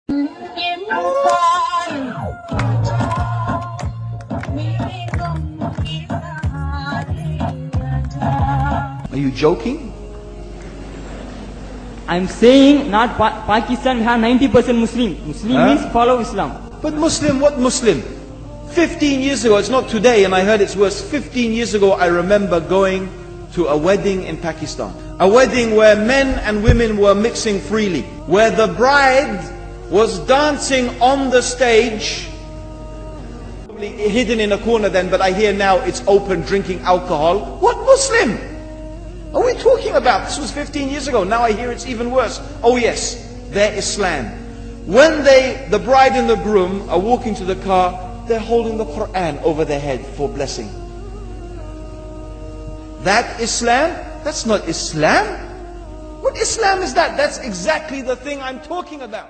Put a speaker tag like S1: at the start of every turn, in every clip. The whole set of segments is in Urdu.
S1: Are you joking?
S2: I'm saying not Pakistan we have 90% Muslim. Muslim means follow Islam.
S1: But Muslim, what Muslim? 15 years ago, it's not today, and I heard it's worse. 15 years ago, I remember going to a wedding in Pakistan. A wedding where men and women were mixing freely. Where the bride was dancing on the stage, probably hidden in a corner then, but I hear now it's open, drinking alcohol. What Muslim are we talking about? This was 15 years ago. Now I hear it's even worse. Oh yes, they're Islam. When the bride and the groom are walking to the car, they're holding the Quran over their head for blessing. That Islam? That's not Islam. What Islam is that? That's exactly the thing I'm talking about.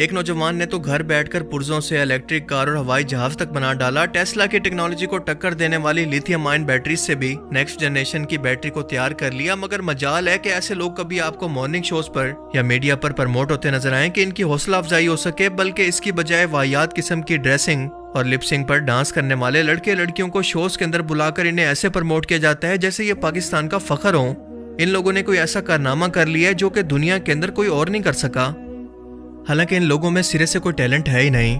S3: ایک نوجوان نے تو گھر بیٹھ کر پرزوں سے الیکٹرک کار اور ہوائی جہاز تک بنا ڈالا. ٹیسلا کی ٹیکنالوجی کو ٹکر دینے والی لیتھیم آئن بیٹریز سے بھی نیکسٹ جنریشن کی بیٹری کو تیار کر لیا. مگر مجال ہے کہ ایسے لوگ کبھی آپ کو مارننگ شوز پر یا میڈیا پر پروموٹ ہوتے نظر آئیں کہ ان کی حوصلہ افزائی ہو سکے, بلکہ اس کی بجائے واحد قسم کی ڈریسنگ اور لپسنگ پر ڈانس کرنے والے لڑکے لڑکیوں کو شوز کے اندر بلا کر انہیں ایسے پروموٹ کیا جاتا ہے جیسے یہ پاکستان کا فخر ہو. ان لوگوں نے کوئی ایسا کارنامہ کر لیا ہے جو کہ دنیا کے اندر کوئی اور نہیں کر سکا. حالانکہ ان لوگوں میں سرے سے کوئی ٹیلنٹ ہے ہی نہیں,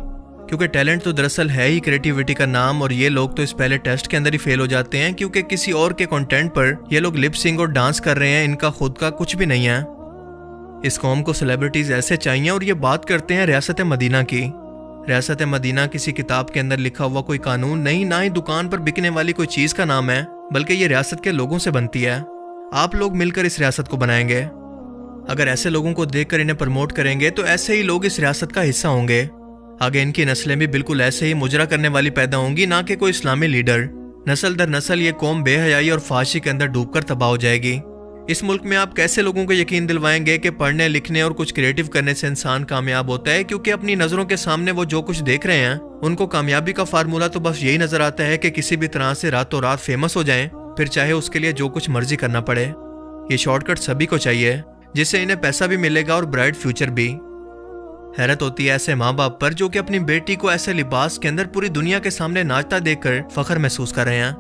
S3: کیونکہ ٹیلنٹ تو دراصل ہے ہی کریٹیوٹی کا نام, اور یہ لوگ تو اس پہلے ٹیسٹ کے اندر ہی فیل ہو جاتے ہیں کیونکہ کسی اور کے کنٹینٹ پر یہ لوگ لپ سنگ اور ڈانس کر رہے ہیں. ان کا خود کا کچھ بھی نہیں ہے. اس قوم کو سیلیبریٹیز ایسے چاہیے. اور یہ بات کرتے ہیں ریاست مدینہ کی. ریاست مدینہ کسی کتاب کے اندر لکھا ہوا کوئی قانون نہیں, نہ ہی دکان پر بکنے والی کوئی چیز کا نام ہے, بلکہ یہ ریاست کے لوگوں سے بنتی ہے. آپ لوگ مل کر اس ریاست کو بنائیں گے. اگر ایسے لوگوں کو دیکھ کر انہیں پروموٹ کریں گے تو ایسے ہی لوگ اس ریاست کا حصہ ہوں گے. آگے ان کی نسلیں بھی بالکل ایسے ہی مجرا کرنے والی پیدا ہوں گی, نہ کہ کوئی اسلامی لیڈر. نسل در نسل یہ قوم بے حیائی اور فحاشی کے اندر ڈوب کر تباہ ہو جائے گی. اس ملک میں آپ کیسے لوگوں کو یقین دلوائیں گے کہ پڑھنے لکھنے اور کچھ کریٹو کرنے سے انسان کامیاب ہوتا ہے, کیونکہ اپنی نظروں کے سامنے وہ جو کچھ دیکھ رہے ہیں ان کو کامیابی کا فارمولہ تو بس یہی نظر آتا ہے کہ کسی بھی طرح سے راتوں رات فیمس ہو جائیں, پھر چاہے اس کے لیے جو کچھ مرضی کرنا پڑے. یہ شارٹ کٹ سبھی کو چاہیے جس سے انہیں پیسہ بھی ملے گا اور برائٹ فیوچر بھی. حیرت ہوتی ہے ایسے ماں باپ پر جو کہ اپنی بیٹی کو ایسے لباس کے اندر پوری دنیا کے سامنے ناچتا دیکھ کر فخر محسوس کر رہے ہیں.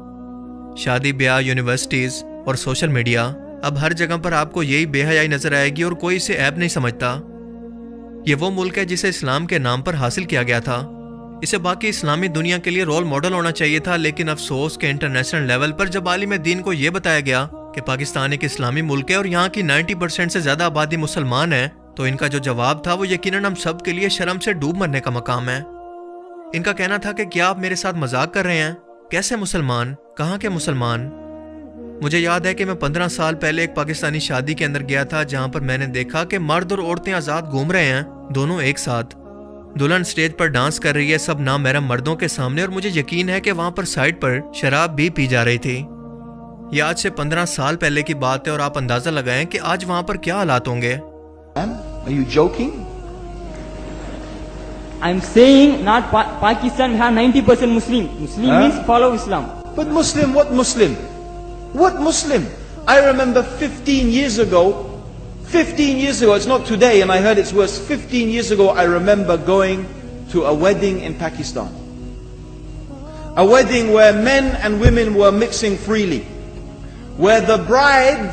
S3: شادی بیاہ, یونیورسٹیز اور سوشل میڈیا, اب ہر جگہ پر آپ کو یہی بے حیائی نظر آئے گی اور کوئی اسے عیب نہیں سمجھتا. یہ وہ ملک ہے جسے اسلام کے نام پر حاصل کیا گیا تھا. اسے باقی اسلامی دنیا کے لیے رول ماڈل ہونا چاہیے تھا, لیکن افسوس کہ انٹرنیشنل لیول پر جب عالم دین کو یہ بتایا گیا کہ پاکستان ایک اسلامی ملک ہے اور یہاں کی 90% سے زیادہ آبادی مسلمان ہے, تو ان کا جو جواب تھا وہ یقیناً ہم سب کے لیے شرم سے ڈوب مرنے کا مقام ہے. ان کا کہنا تھا کہ کیا آپ میرے ساتھ مذاق کر رہے ہیں؟ کیسے مسلمان؟ کہاں کے مسلمان؟ مجھے یاد ہے کہ میں 15 سال پہلے ایک پاکستانی شادی کے اندر گیا تھا جہاں پر میں نے دیکھا کہ مرد اور عورتیں آزاد گھوم رہے ہیں, دونوں ایک ساتھ. دلہن سٹیج پر ڈانس کر رہی ہے سب نامحرم مردوں کے سامنے, اور مجھے یقین ہے کہ وہاں پر سائڈ پر شراب بھی پی جا رہی تھی. یہ آج سے 15 سال پہلے کی بات ہے, اور آپ اندازہ لگائیں کہ آج وہاں پر کیا حالات ہوں گے.
S1: Are you joking?
S2: I'm saying not Pakistan we have 90% Muslim. Muslim means follow Islam.
S1: But Muslim, what Muslim? What Muslim? I remember 15 years ago, it's not today, and I heard it's worse. 15 years ago, I remember going to a wedding in Pakistan. A wedding where men and women were mixing freely. Where the bride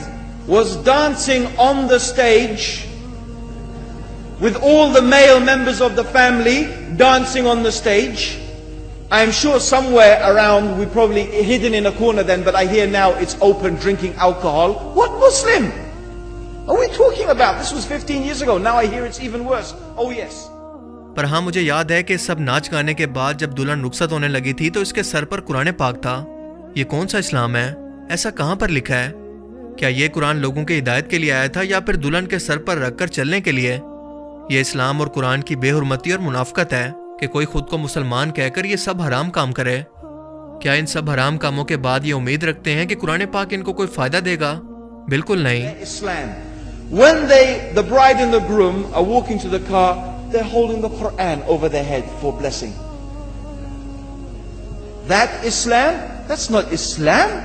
S1: was dancing on the stage with all the male members of the family dancing on the stage. I'm sure somewhere around, we probably hidden in a corner then, but I hear now it's open drinking alcohol. What Muslim are we talking about? This was 15 years ago. Now I hear it's even worse. Oh yes.
S3: پر ہاں مجھے یاد ہے کہ سب ناچ گانے کے بعد جب دلہن رخصت ہونے لگی تھی تو اس کے سر پر قرآن پاک تھا. یہ کون سا اسلام ہے؟ ایسا کہاں پر لکھا ہے؟ کیا یہ قرآن لوگوں کی ہدایت کے لیے آیا تھا یا پھر دلہن کے سر پر رکھ کر چلنے کے لیے؟ یہ اسلام اور قرآن کی بے حرمتی اور منافقت ہے کہ کوئی خود کو مسلمان کہہ کر یہ سب حرام کام کرے. کیا ان سب حرام کاموں کے بعد یہ امید رکھتے ہیں کہ قرآن پاک ان کو کوئی فائدہ دے گا؟ بالکل نہیں.
S1: Islam. When the bride and the groom are walking to the car, they're holding the Quran over their head for blessing. That Islam? That's not Islam.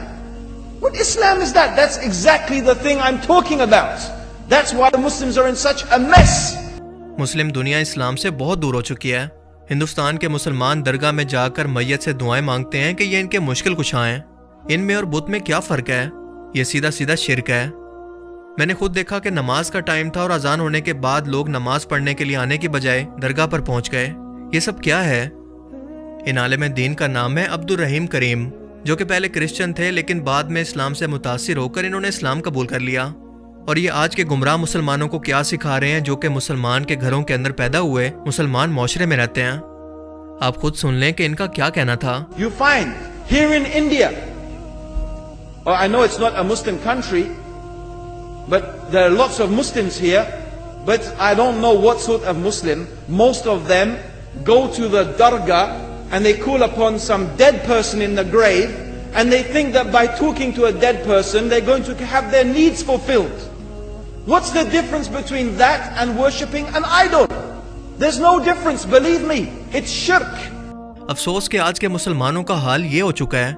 S1: What Islam is that? That's exactly the thing I'm talking about. That's why the Muslims are in such a mess.
S3: مسلم دنیا اسلام سے بہت دور ہو چکی ہے. ہندوستان کے مسلمان درگاہ میں جا کر میت سے دعائیں مانگتے ہیں کہ یہ ان کے مشکل کشاں ہیں. ان میں اور بت میں کیا فرق ہے؟ یہ سیدھا سیدھا شرک ہے. میں نے خود دیکھا کہ نماز کا ٹائم تھا اور اذان ہونے کے بعد لوگ نماز پڑھنے کے لیے آنے کی بجائے درگاہ پر پہنچ گئے. یہ سب کیا ہے؟ ان عالم دین کا نام ہے عبد الرحیم کریم, جو کہ پہلے کرسچن تھے لیکن بعد میں اسلام سے متاثر ہو کر انہوں نے اسلام قبول کر لیا. اور یہ آج کے گمراہ مسلمانوں کو کیا سکھا رہے ہیں جو کہ مسلمان کے گھروں کے اندر پیدا ہوئے مسلمان معاشرے میں رہتے ہیں. آپ خود سن لیں کہ ان کا کیا کہنا تھا.
S1: You find here in India, or I know it's not a Muslim country, but there are lots of Muslims here, but I don't know what sort of Muslim. Most of them go to the dargah and they call upon some dead person in the grave, and they think that by talking to a dead person they're going to have their needs fulfilled. What's the difference between that and worshipping an idol? There's no difference, believe me. It's shirk.
S3: افسوس کہ آج کے مسلمانوں کا حال یہ ہو چکا ہے.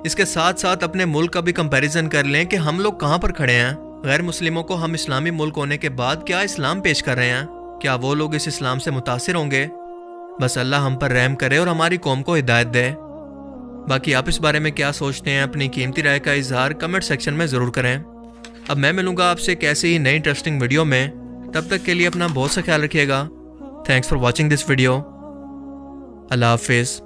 S3: اس کے ساتھ ساتھ اپنے ملک کا بھی کمپیریزن کر لیں کہ ہم لوگ کہاں پر کھڑے ہیں. غیر مسلموں کو ہم اسلامی ملک ہونے کے بعد کیا اسلام پیش کر رہے ہیں. کیا وہ لوگ اس اسلام سے متاثر ہوں گے؟ بس اللہ ہم پر رحم کرے اور ہماری قوم کو ہدایت دے. باقی آپ اس بارے میں کیا سوچتے ہیں؟ اپنی قیمتی رائے کا اظہار کمنٹ سیکشن میں ضرور کریں. اب میں ملوں گا آپ سے ایک ایسی ہی نئی انٹرسٹنگ ویڈیو میں. تب تک کے لیے اپنا بہت سا خیال رکھیے گا. Thanks for watching this video. اللہ حافظ.